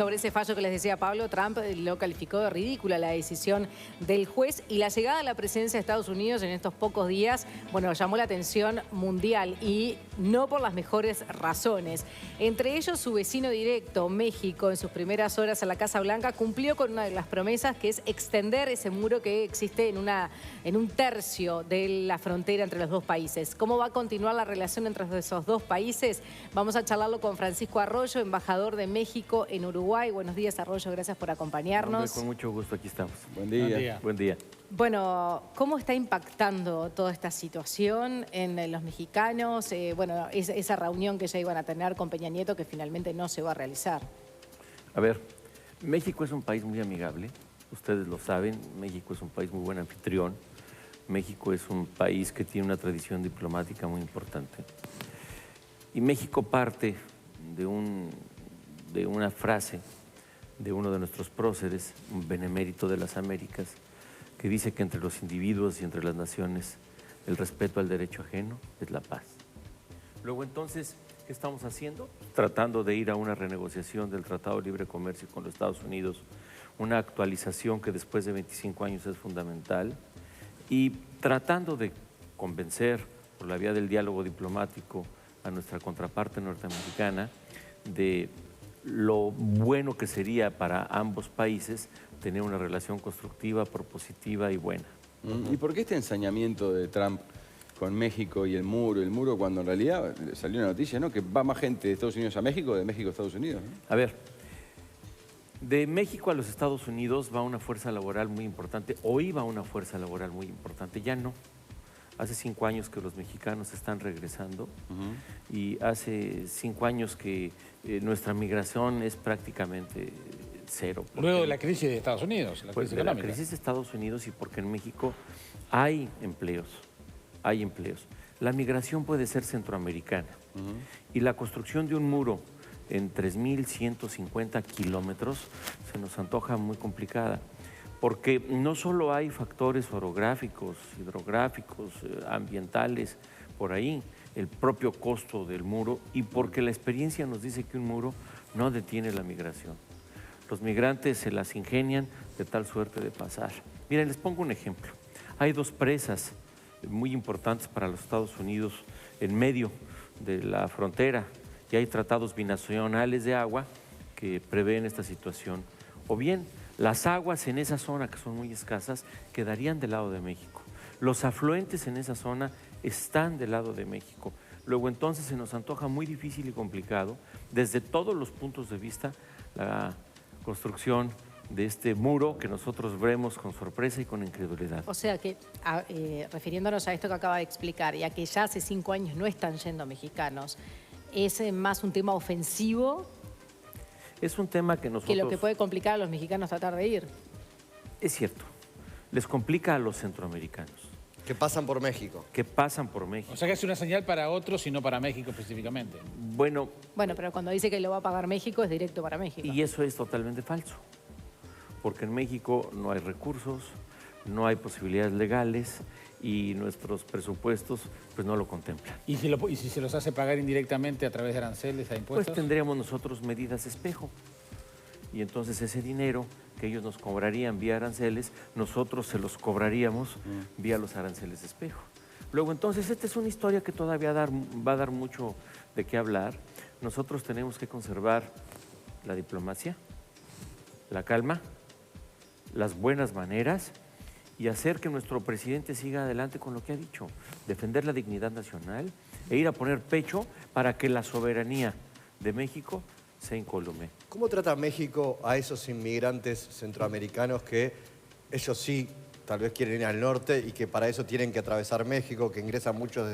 Sobre ese fallo que les decía Pablo, Trump lo calificó de ridícula la decisión del juez y la llegada a la presidencia de Estados Unidos en estos pocos días, bueno, llamó la atención mundial y no por las mejores razones. Entre ellos, su vecino directo, México, en sus primeras horas a la Casa Blanca, cumplió con una de las promesas, que es extender ese muro que existe en un tercio de la frontera entre los dos países. ¿Cómo va a continuar la relación entre esos dos países? Vamos a charlarlo con Francisco Arroyo, embajador de México en Uruguay. Buenos días, Arroyo, gracias por acompañarnos. Hombre, con mucho gusto, aquí estamos. Buen día. Buen día. Buen día. Bueno, ¿cómo está impactando toda esta situación en los mexicanos? Bueno, esa reunión que ya iban a tener con Peña Nieto que finalmente no se va a realizar. A ver, México es un país muy amigable, ustedes lo saben, México es un país muy buen anfitrión, México es un país que tiene una tradición diplomática muy importante. Y México parte de una frase de uno de nuestros próceres, un benemérito de las Américas, que dice que entre los individuos y entre las naciones el respeto al derecho ajeno es la paz. Luego entonces, ¿qué estamos haciendo? Tratando de ir a una renegociación del Tratado de Libre Comercio con los Estados Unidos, una actualización que después de 25 años es fundamental, y tratando de convencer por la vía del diálogo diplomático a nuestra contraparte norteamericana de lo bueno que sería para ambos países tener una relación constructiva, propositiva y buena. ¿Y por qué este ensañamiento de Trump con México y el muro? El muro, cuando en realidad salió una noticia, ¿no?, que va más gente de Estados Unidos a México de México a Estados Unidos, ¿no? A ver, de México a los Estados Unidos va una fuerza laboral muy importante, o iba una fuerza laboral muy importante, ya no. Hace 5 años que los mexicanos están regresando y hace 5 años que nuestra migración es prácticamente cero. Luego de la crisis de Estados Unidos, la crisis económica. La crisis de Estados Unidos y porque en México hay empleos, hay empleos. La migración puede ser centroamericana y la construcción de un muro en 3.150 kilómetros se nos antoja muy complicada. Porque no solo hay factores orográficos, hidrográficos, ambientales, por ahí, el propio costo del muro, y porque la experiencia nos dice que un muro no detiene la migración. Los migrantes se las ingenian de tal suerte de pasar. Miren, les pongo un ejemplo. Hay 2 presas muy importantes para los Estados Unidos en medio de la frontera, y hay tratados binacionales de agua que prevén esta situación. O bien, las aguas en esa zona, que son muy escasas, quedarían del lado de México. Los afluentes en esa zona están del lado de México. Luego entonces se nos antoja muy difícil y complicado, desde todos los puntos de vista, la construcción de este muro que nosotros vemos con sorpresa y con incredulidad. O sea que, refiriéndonos a esto que acaba de explicar, y a que ya hace 5 años no están yendo mexicanos, ¿es más un tema ofensivo? Es un tema que nosotros... Que lo que puede complicar a los mexicanos tratar de ir. Es cierto, les complica a los centroamericanos. Que pasan por México. Que pasan por México. O sea que es una señal para otros y no para México específicamente. Bueno, pero cuando dice que lo va a pagar México, es directo para México. Y eso es totalmente falso, porque en México no hay recursos, no hay posibilidades legales y nuestros presupuestos pues no lo contemplan. ¿Y si se los hace pagar indirectamente a través de aranceles a impuestos? Pues tendríamos nosotros medidas espejo. Y entonces ese dinero que ellos nos cobrarían vía aranceles, nosotros se los cobraríamos vía los aranceles espejo. Luego entonces esta es una historia que todavía va a dar mucho de qué hablar. Nosotros tenemos que conservar la diplomacia, la calma, las buenas maneras y hacer que nuestro presidente siga adelante con lo que ha dicho, defender la dignidad nacional e ir a poner pecho para que la soberanía de México sea incólume. ¿Cómo trata México a esos inmigrantes centroamericanos que ellos sí tal vez quieren ir al norte y que para eso tienen que atravesar México, que ingresan muchos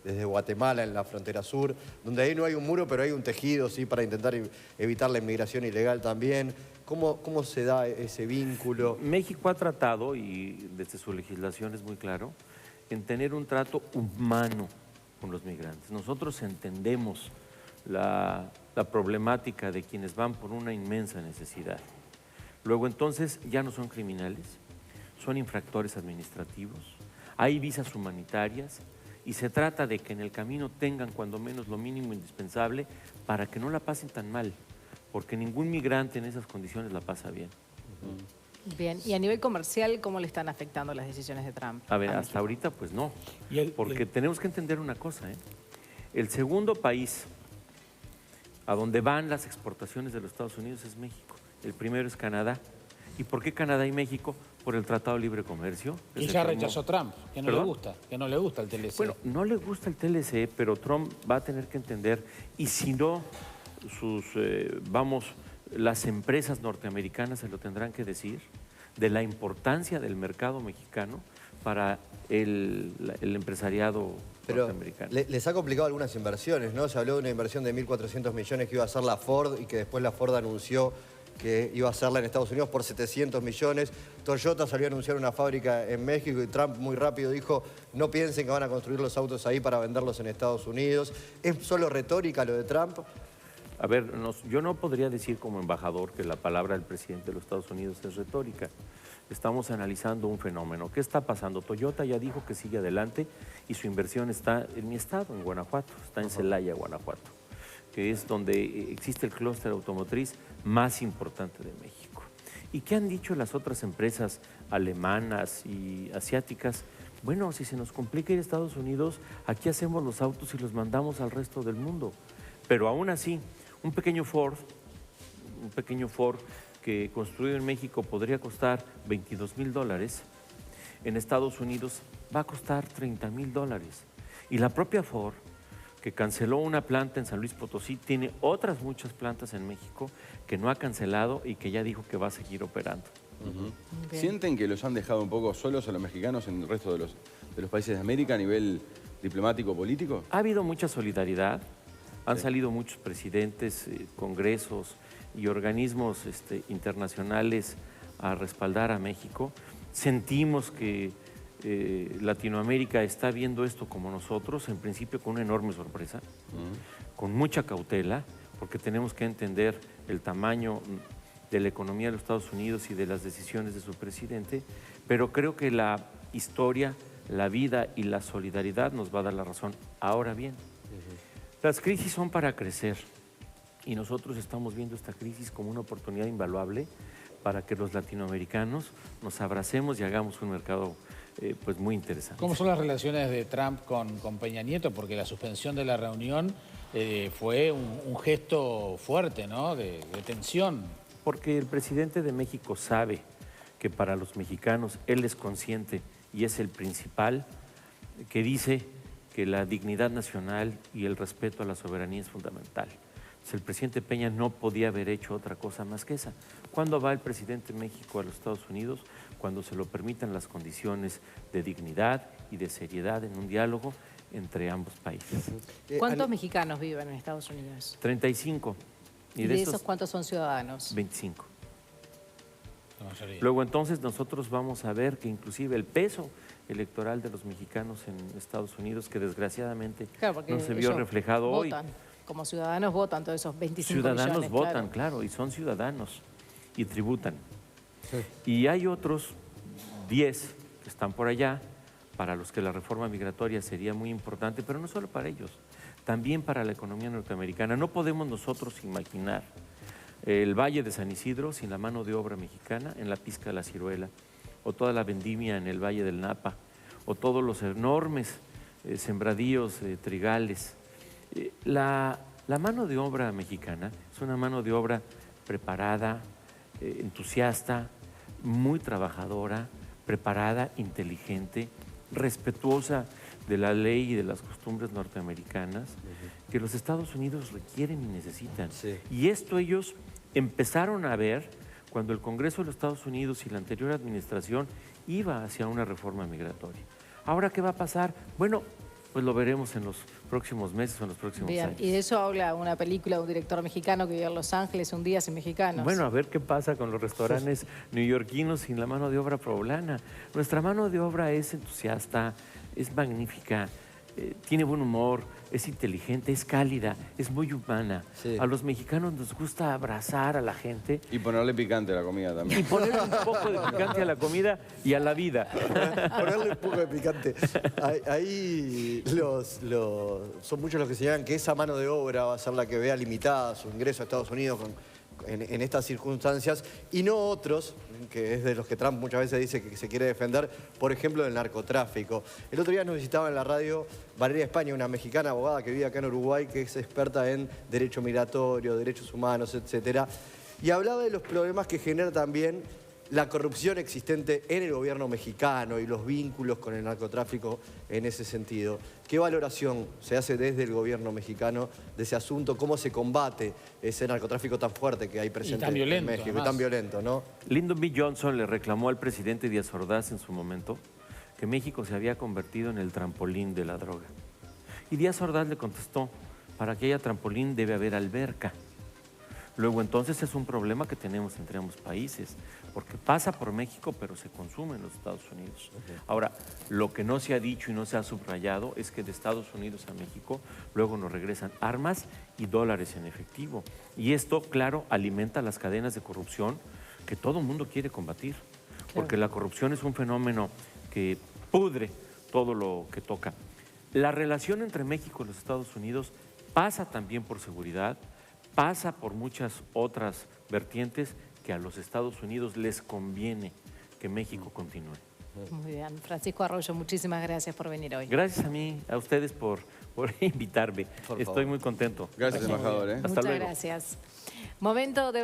desde Guatemala en la frontera sur, donde ahí no hay un muro pero hay un tejido sí para intentar evitar la inmigración ilegal también? ¿Cómo se da ese vínculo? México ha tratado, y desde su legislación es muy claro, en tener un trato humano con los migrantes. Nosotros entendemos la problemática de quienes van por una inmensa necesidad. Luego entonces ya no son criminales, son infractores administrativos, hay visas humanitarias y se trata de que en el camino tengan cuando menos lo mínimo indispensable para que no la pasen tan mal, porque ningún migrante en esas condiciones la pasa bien. Bien, y a nivel comercial, ¿cómo le están afectando las decisiones de Trump? A ver, a hasta México? ahorita pues no, Y porque tenemos que entender una cosa, ¿eh? El segundo país a donde van las exportaciones de los Estados Unidos es México. El primero es Canadá. ¿Y por qué Canadá y México? Por el Tratado de Libre Comercio. que Y se ya firmó. rechazó Trump, que no le ¿Perdón? gusta, que no le gusta el TLC. Bueno, no le gusta el TLC, pero Trump va a tener que entender, y si no, las empresas norteamericanas se lo tendrán que decir, de la importancia del mercado mexicano para el empresariado Pero norteamericano. les ha complicado algunas inversiones, ¿no? Se habló de una inversión de 1.400 millones que iba a hacer la Ford y que después la Ford anunció que iba a hacerla en Estados Unidos por 700 millones. Toyota salió a anunciar una fábrica en México y Trump muy rápido dijo, no piensen que van a construir los autos ahí para venderlos en Estados Unidos. ¿Es solo retórica lo de Trump? A ver, yo no podría decir como embajador que la palabra del presidente de los Estados Unidos es retórica. Estamos analizando un fenómeno. ¿Qué está pasando? Toyota ya dijo que sigue adelante y su inversión está en mi estado, en Guanajuato, está en Celaya, Guanajuato, que es donde existe el clúster automotriz más importante de México. ¿Y qué han dicho las otras empresas alemanas y asiáticas? Bueno, si se nos complica ir a Estados Unidos, aquí hacemos los autos y los mandamos al resto del mundo. Pero aún así, un pequeño Ford que construido en México podría costar $22,000, en Estados Unidos va a costar $30,000. Y la propia Ford, que canceló una planta en San Luis Potosí, tiene otras muchas plantas en México que no ha cancelado y que ya dijo que va a seguir operando. Bien. ¿Sienten que los han dejado un poco solos a los mexicanos en el resto de los países de América a nivel diplomático político? Ha habido mucha solidaridad, han salido muchos presidentes, congresos y organismos internacionales a respaldar a México. Sentimos que Latinoamérica está viendo esto como nosotros, en principio con una enorme sorpresa, con mucha cautela, porque tenemos que entender el tamaño de la economía de los Estados Unidos y de las decisiones de su presidente, pero creo que la historia, la vida y la solidaridad nos va a dar la razón. Ahora bien, las crisis son para crecer y nosotros estamos viendo esta crisis como una oportunidad invaluable para que los latinoamericanos nos abracemos y hagamos un mercado pues muy interesante. ¿Cómo son las relaciones de Trump con Peña Nieto? Porque la suspensión de la reunión fue un gesto fuerte, ¿no? De tensión. Porque el presidente de México sabe que para los mexicanos él es consciente y es el principal que dice que la dignidad nacional y el respeto a la soberanía es fundamental. El presidente Peña no podía haber hecho otra cosa más que esa. ¿Cuándo va el presidente de México a los Estados Unidos? Cuando se lo permitan las condiciones de dignidad y de seriedad en un diálogo entre ambos países. ¿Cuántos mexicanos viven en Estados Unidos? 35. ¿Y de esos cuántos son ciudadanos? 25. La mayoría. Luego entonces nosotros vamos a ver que inclusive el peso electoral de los mexicanos en Estados Unidos, que desgraciadamente Claro, porque no se vio ellos reflejado hoy. votan. Como ciudadanos votan todos esos 25 Ciudadanos millones, votan, claro, y son ciudadanos y tributan. Y hay otros 10 que están por allá, para los que la reforma migratoria sería muy importante, pero no solo para ellos, también para la economía norteamericana. No podemos nosotros imaginar el Valle de San Isidro sin la mano de obra mexicana en la pizca de la ciruela, o toda la vendimia en el Valle del Napa, o todos los enormes sembradíos trigales. La mano de obra mexicana es una mano de obra preparada, entusiasta, muy trabajadora, preparada, inteligente, respetuosa de la ley y de las costumbres norteamericanas que los Estados Unidos requieren y necesitan. Sí. Y esto ellos empezaron a ver cuando el Congreso de los Estados Unidos y la anterior administración iba hacia una reforma migratoria. ¿Ahora qué va a pasar? Bueno, pues lo veremos en los próximos meses o en los próximos Bien, años. y de eso habla una película de un director mexicano que vive en Los Ángeles, Un día sin mexicanos. Bueno, a ver qué pasa con los restaurantes neoyorquinos sin la mano de obra poblana. Nuestra mano de obra es entusiasta, es magnífica, tiene buen humor, es inteligente, es cálida, es muy humana. Sí. A los mexicanos nos gusta abrazar a la gente Y ponerle picante a la comida y también. poner un poco de picante a la comida y a la vida. Ponerle un poco de picante. Ahí son muchos los que señalan que esa mano de obra va a ser la que vea limitada su ingreso a Estados Unidos con en estas circunstancias, y no otros, que es de los que Trump muchas veces dice que se quiere defender, por ejemplo, del narcotráfico. El otro día nos visitaba en la radio Valeria España, una mexicana abogada que vive acá en Uruguay, que es experta en derecho migratorio, derechos humanos, etcétera, y hablaba de los problemas que genera también la corrupción existente en el gobierno mexicano y los vínculos con el narcotráfico en ese sentido. ¿Qué valoración se hace desde el gobierno mexicano de ese asunto? ¿Cómo se combate ese narcotráfico tan fuerte que hay presente en México? Y tan violento, ¿no? Lyndon B. Johnson le reclamó al presidente Díaz Ordaz en su momento que México se había convertido en el trampolín de la droga. Y Díaz Ordaz le contestó, para que haya trampolín debe haber alberca. Luego entonces es un problema que tenemos entre ambos países, porque pasa por México pero se consume en los Estados Unidos. Ahora, lo que no se ha dicho y no se ha subrayado es que de Estados Unidos a México luego nos regresan armas y dólares en efectivo. Y esto, claro, alimenta las cadenas de corrupción que todo el mundo quiere combatir, porque la corrupción es un fenómeno que pudre todo lo que toca. La relación entre México y los Estados Unidos pasa también por seguridad, pasa por muchas otras vertientes que a los Estados Unidos les conviene que México continúe. Muy bien. Francisco Arroyo, muchísimas gracias por venir hoy. Gracias a ustedes por invitarme. Estoy muy contento. Gracias, embajador. Hasta Muchas luego. gracias. Momento de